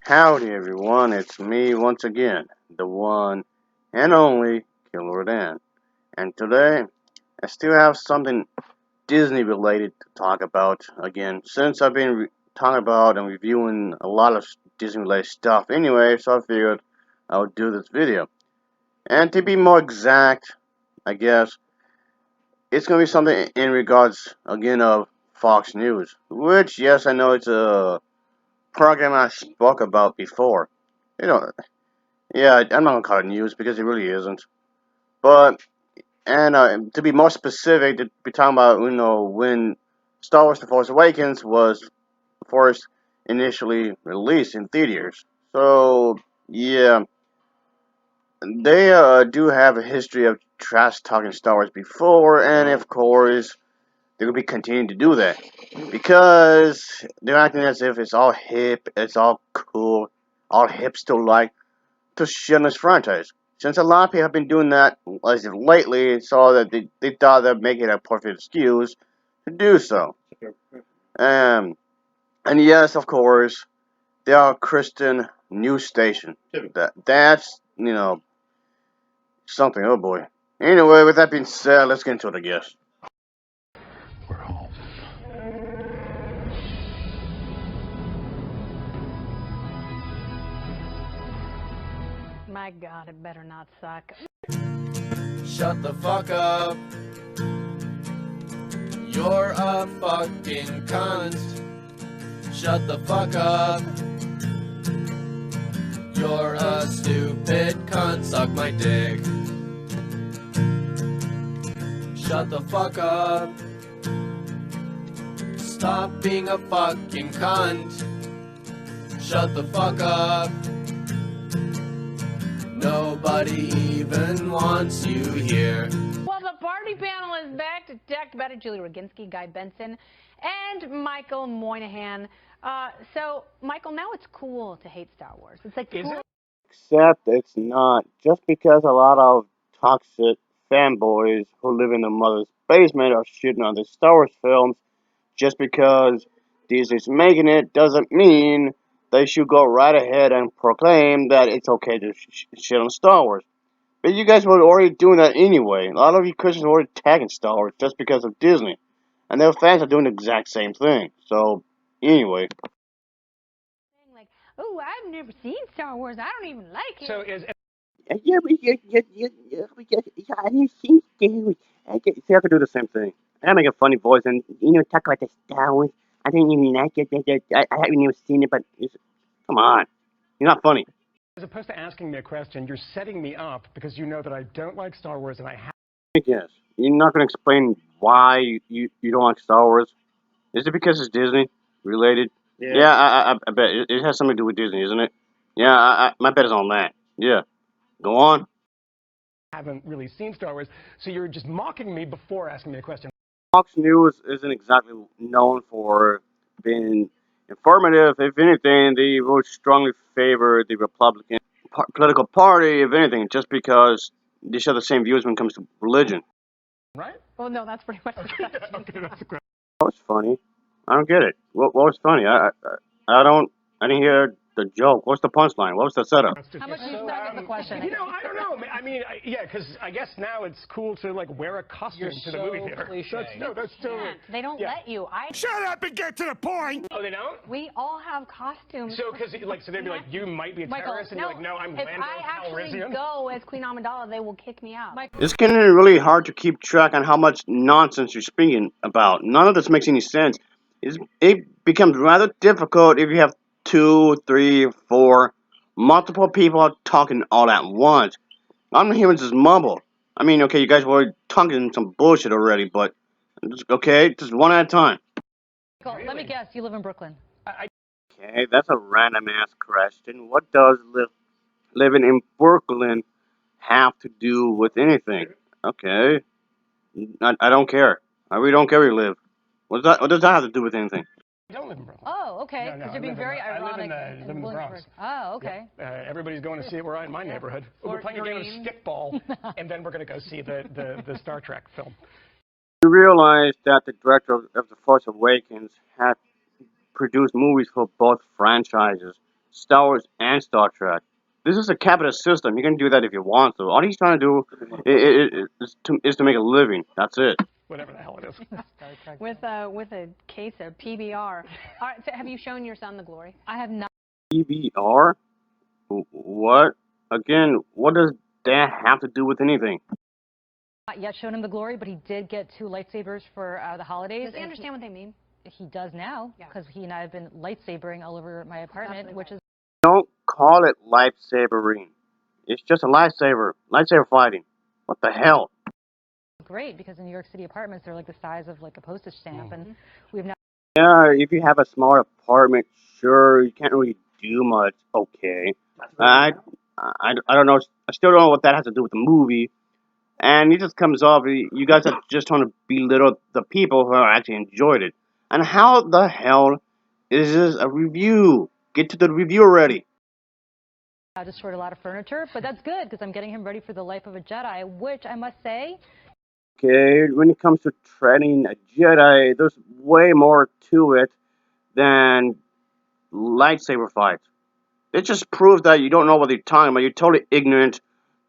Howdy everyone, it's me once again, the one and only Killer Dan. And today, I still have something Disney related to talk about again, since I've been talking about and reviewing a lot of Disney related stuff anyway, so I figured I would do this video. And to be more exact, I guess, it's going to be something in regards, again, of Fox News, which, yes, I know it's a program I spoke about before. You know, yeah, I'm not gonna call it news because it really isn't. But to be more specific, to be talking about when Star Wars: The Force Awakens was first initially released in theaters. So yeah, they do have a history of trash talking Star Wars before, and of course they will be continuing to do that because they're acting as if it's all hip, it's all cool, all hipster like to shit on this franchise. Since a lot of people have been doing that as of lately, so that they thought they'd make it a perfect excuse to do so. Um, and yes, of course, they are a Christian news station. That's something. Oh boy. Anyway, with that being said, let's get into it, I guess. We're home. My God, it better not suck. Shut the fuck up. You're a fucking cunt. Shut the fuck up. You're a stupid cunt. Suck my dick. Shut the fuck up. Stop being a fucking cunt. Shut the fuck up. Nobody even wants you here. Well, the party panel is back to talk about it. Julie Roginski, Guy Benson, and Michael Moynihan. So, Michael, now it's cool to hate Star Wars. It's like cool. Except it's not. Just because a lot of toxic fanboys who live in their mother's basement are shitting on the Star Wars films, just because Disney's making it doesn't mean they should go right ahead and proclaim that it's okay to shit on Star Wars. But you guys were already doing that anyway. A lot of you Christians were already tagging Star Wars just because of Disney. And their fans are doing the exact same thing. So, anyway. Like, oh, I've never seen Star Wars. I don't even like it. So is I didn't see Star Wars. See, I could do the same thing. I make a funny voice and, talk about the Star Wars. I didn't even like it. I haven't even seen it, but come on. You're not funny. as opposed to asking me a question, you're setting me up because you know that I don't like Star Wars and I have. Yes. You're not going to explain why you don't like Star Wars? Is it because it's Disney related? Yeah, I bet. It has something to do with Disney, isn't it? Yeah, my bet is on that. Yeah. Go on. Haven't really seen Star Wars, so you're just mocking me before asking me a question. Fox News isn't exactly known for being informative. If anything, they would strongly favor the Republican political party, if anything, just because they share the same views when it comes to religion. Right? Oh, no, that's pretty much the question. Okay, that's a question. That was funny. I don't get it. What was funny? I didn't hear the joke. What's the punchline? What was the setup? How much do you start with the question? I don't know. I mean, yeah, because I guess now it's cool to like wear a costume to the movie theater. That's still. They don't let you. Shut up and get to the point! Oh, they don't? We all have costumes. So, because so they'd be like, you might be a terrorist, and you're like, no, I'm if Lando I actually Calrissian. go as Queen Amidala, they will kick me out. It's getting really hard to keep track on how much nonsense you're speaking about. None of this makes any sense. It becomes rather difficult if you have two, three, four, multiple people talking all at once. I'm hearing this mumble. I mean, okay, you guys were talking some bullshit already, but okay, just one at a time. Really? Let me guess. You live in Brooklyn. Okay, that's a random ass question. What does living in Brooklyn have to do with anything? Okay, I don't care. I really don't care where you live. What does that have to do with anything? I don't live in Brooklyn. Oh, okay. No, Because you're being very ironic. I live in the Bronx. Oh, okay. Yeah. Everybody's going to see it. We're right in my neighborhood. We're playing a game of stickball, and then we're going to go see the Star Trek film. You realize that the director of The Force Awakens had produced movies for both franchises. Star Wars and Star Trek. This is a capitalist system. You can do that if you want to. All he's trying to do is to make a living. That's it. Whatever the hell it is. With a case of PBR. All right, so have you shown your son the glory? I have not PBR? What? Again, what does that have to do with anything? yet shown him the glory, but he did get 2 lightsabers for the holidays. Does he understand what they mean? He does now, because he and I have been lightsabering all over my apartment, which is Don't call it lightsabering. It's just a lightsaber. Lightsaber fighting. What the hell? great, because in New York City apartments, they're like the size of like a postage stamp, and we've now Yeah, if you have a small apartment, sure, you can't really do much. Okay. I don't know. I still don't know what that has to do with the movie. And it just comes off, you guys are just trying to belittle the people who actually enjoyed it. And how the hell is this a review? Get to the review already. destroyed a lot of furniture, but that's good, because I'm getting him ready for the life of a Jedi, which I must say, Okay, when it comes to training a Jedi, there's way more to it than lightsaber fights. It just proves that you don't know what you're talking about. You're totally ignorant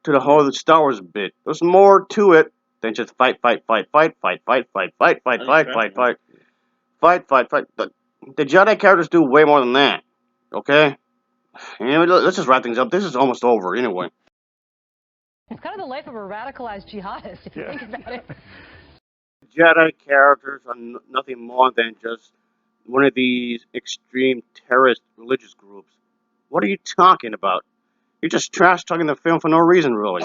to the whole Star Wars bit. There's more to it than just fight, fight, fight, fight, fight, fight, fight, fight, fight, fight, fight, fight, fight, fight, fight. The Jedi characters do way more than that. Okay? Anyway, let's just wrap things up. This is almost over anyway. it's kind of the life of a radicalized jihadist, if you think about it. Jedi characters are nothing more than just one of these extreme terrorist religious groups. What are you talking about? You're just trash talking the film for no reason, really.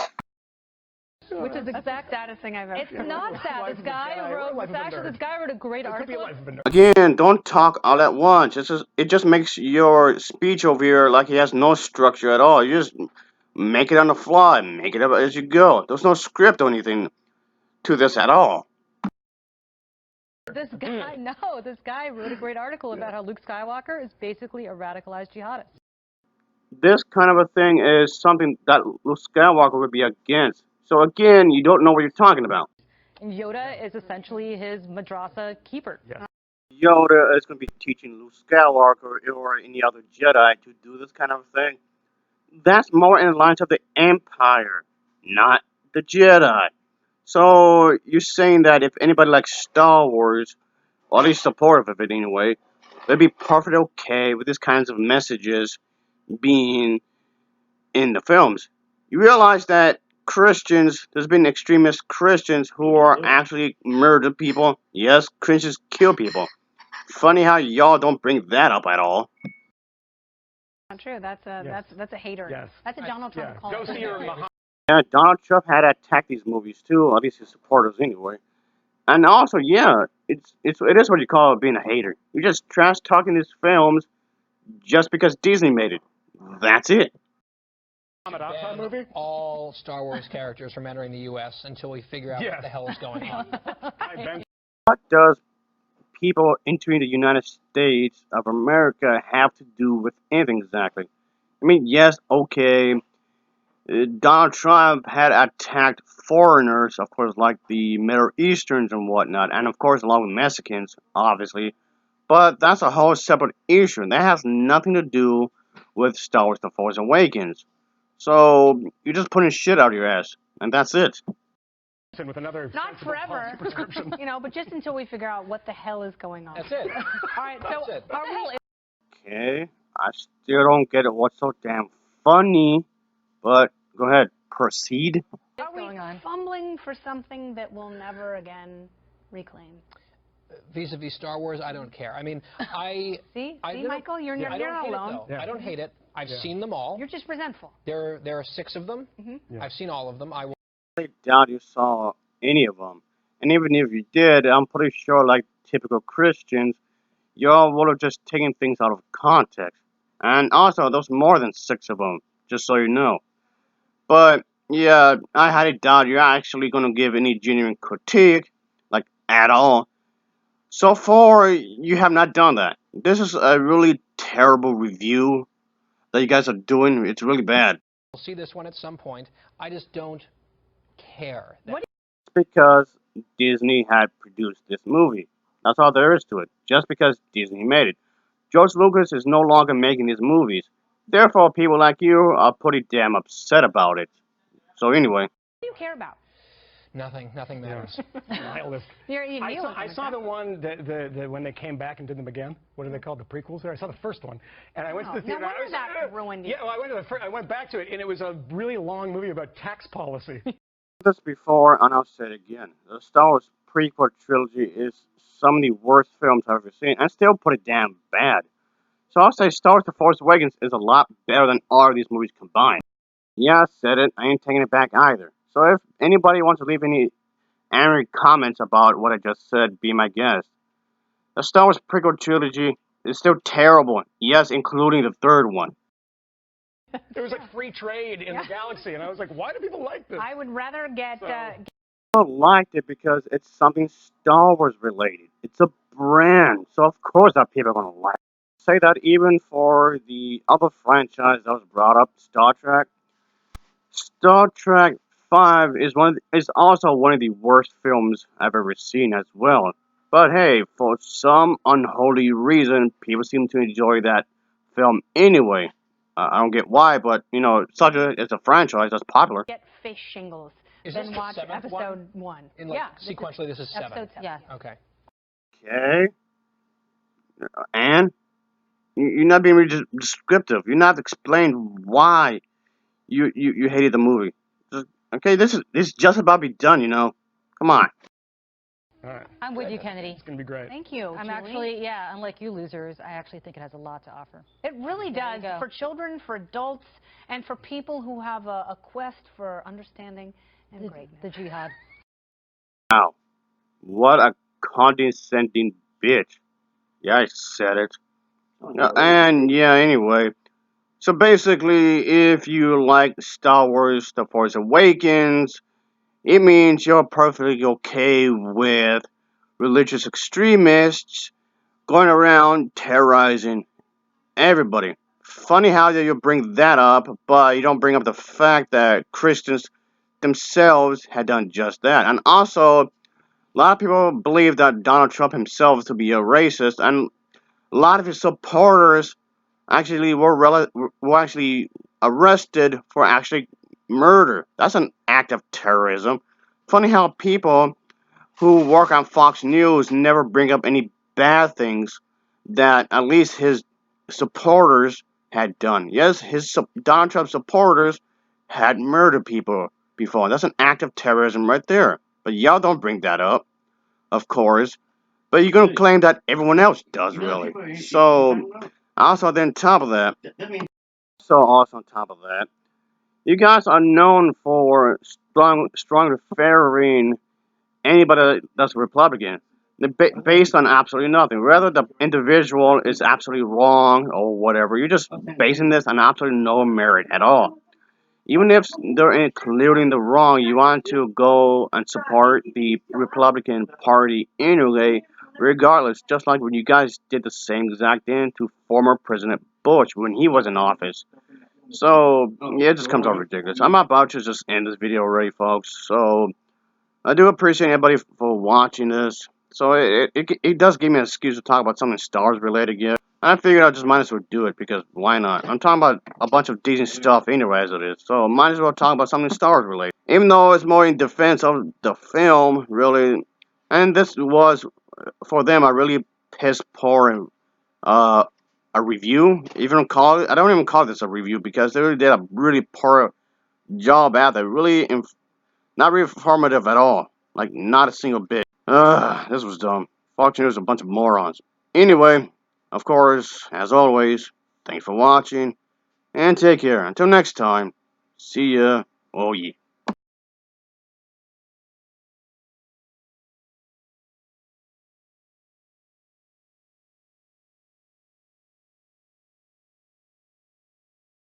Which is That's the saddest thing I've ever It's not sad. This guy wrote a great article. Again, don't talk all at once. It just makes your speech over here like he has no structure at all. You just make it on the fly, make it up as you go. There's no script or anything to this at all. This guy wrote a great article about how Luke Skywalker is basically a radicalized jihadist. This kind of a thing is something that Luke Skywalker would be against. So again, you don't know what you're talking about. And Yoda is essentially his madrasa keeper. Yeah. Yoda is going to be teaching Luke Skywalker or any other Jedi to do this kind of thing. That's more in lines of the Empire, not the Jedi. So you're saying that if anybody likes Star Wars, or at least supportive of it anyway, they'd be perfectly okay with these kinds of messages being in the films. You realize that Christians, there's been extremist Christians who are actually murder people. Yes, Christians kill people. Funny how y'all don't bring that up at all. Not true. That's a hater. Yes. That's a Donald Trump call. Go see your Muhammad. Yeah, Donald Trump had attacked these movies too, at least his supporters anyway. And also, yeah, it is what you call being a hater. You're just trash talking these films just because Disney made it. That's it. Movie? All Star Wars characters from entering the U.S. until we figure out what the hell is going on. What does people entering the United States of America have to do with anything exactly? I mean, yes, okay, Donald Trump had attacked foreigners, of course, like the Middle Easterns and whatnot, and of course, along with Mexicans, obviously. But that's a whole separate issue. That has nothing to do with Star Wars The Force Awakens. So, you're just putting shit out of your ass, and that's it. With another Not forever, but just until we figure out what the hell is going on. That's it. All right, so That's it. are we? Okay, I still don't get it. What's so damn funny? But go ahead, proceed. Are we fumbling for something that we'll never again reclaim? Vis-a-vis Star Wars, I don't care. I mean, See, Michael, you're not alone. I don't hate it. I've seen them all. You're just resentful. There are 6 of them. I've seen all of them. I doubt you saw any of them. And even if you did, I'm pretty sure, like typical Christians, y'all would have just taken things out of context. And also, there's more than 6 of them, just so you know. But, yeah, I highly doubt you're actually going to give any genuine critique, like, at all. So far, you have not done that. This is a really terrible review that you guys are doing. It's really bad. will see this one at some point. I just don't care. It's because Disney had produced this movie. That's all there is to it. Just because Disney made it. George Lucas is no longer making these movies. Therefore, people like you are pretty damn upset about it. So anyway. What do you care about? Nothing matters. Nihilist. I saw the one that when they came back and did them again. What are they called? The prequels there. I saw the first one, and I went to the theater. No wonder that ruined you. Yeah, well, I went back to it, and it was a really long movie about tax policy. This before, and I'll say it again. The Star Wars prequel trilogy is some of the worst films I've ever seen, and still pretty damn bad. So I'll say Star Wars The Force Awakens is a lot better than all of these movies combined. Yeah, I said it. I ain't taking it back either. So if anybody wants to leave any angry comments about what I just said, be my guest. The Star Wars prequel trilogy is still terrible. Yes, including the third one. There was like free trade in the galaxy, and I was like, why do people like this? I would rather get... People liked it because it's something Star Wars related. It's a brand, so of course that people are going to like it. Say that even for the other franchise that was brought up, Star Trek. Star Trek 5 is also one of the worst films I've ever seen as well. But hey, for some unholy reason, people seem to enjoy that film anyway. I don't get why, but you know, such as a franchise that's popular. Get face shingles. Is then this watch the seventh episode 1. Sequentially, this is 7. Episode 7. Yeah. Okay. Okay. And you're not being really descriptive. You're not explaining why you hated the movie. Okay, this is just about to be done, you know. Come on. All right. I'm with you, Kennedy. It's gonna be great. Thank you, I'm Julie. actually, unlike you losers, I actually think it has a lot to offer. It really There does. you go. For children, for adults, and for people who have a quest for understanding and greatness. The jihad. Wow. What a condescending bitch. Yeah, I said it. And yeah, anyway. So basically, if you like Star Wars The Force Awakens, it means you're perfectly okay with religious extremists going around terrorizing everybody. Funny how you bring that up, but you don't bring up the fact that Christians themselves had done just that. And also, a lot of people believe that Donald Trump himself to be a racist, and a lot of his supporters actually were actually arrested for actually murder. That's an act of terrorism. Funny how people who work on Fox News never bring up any bad things that at least his supporters had done. Yes, Donald Trump supporters had murdered people before. That's an act of terrorism right there. But y'all don't bring that up, of course. But you're gonna claim that everyone else does, really. So, also on top of that, you guys are known for strongly favoring anybody that's a Republican, based on absolutely nothing. Whether the individual is absolutely wrong or whatever, you're just basing this on absolutely no merit at all. Even if they're including the wrong, you want to go and support the Republican Party anyway, regardless. Just like when you guys did the same exact thing to former President Bush when he was in office. So, yeah, it just comes off ridiculous. I'm about to just end this video already, folks. So, I do appreciate everybody for watching this. So it does give me an excuse to talk about something Star Wars related again. I figured I just might as well do it because why not? I'm talking about a bunch of decent stuff anyway as it is. So might as well talk about something Star Wars related. Even though it's more in defense of the film, really. And this was, for them, a really piss poor a review. Even call it, I don't even call this a review because they really did a really poor job at it. Really not really informative at all. Like, not a single bit. This was dumb. Fox News is a bunch of morons. Anyway, of course, as always, thanks for watching, and take care. Until next time, see ya. Oh yeah.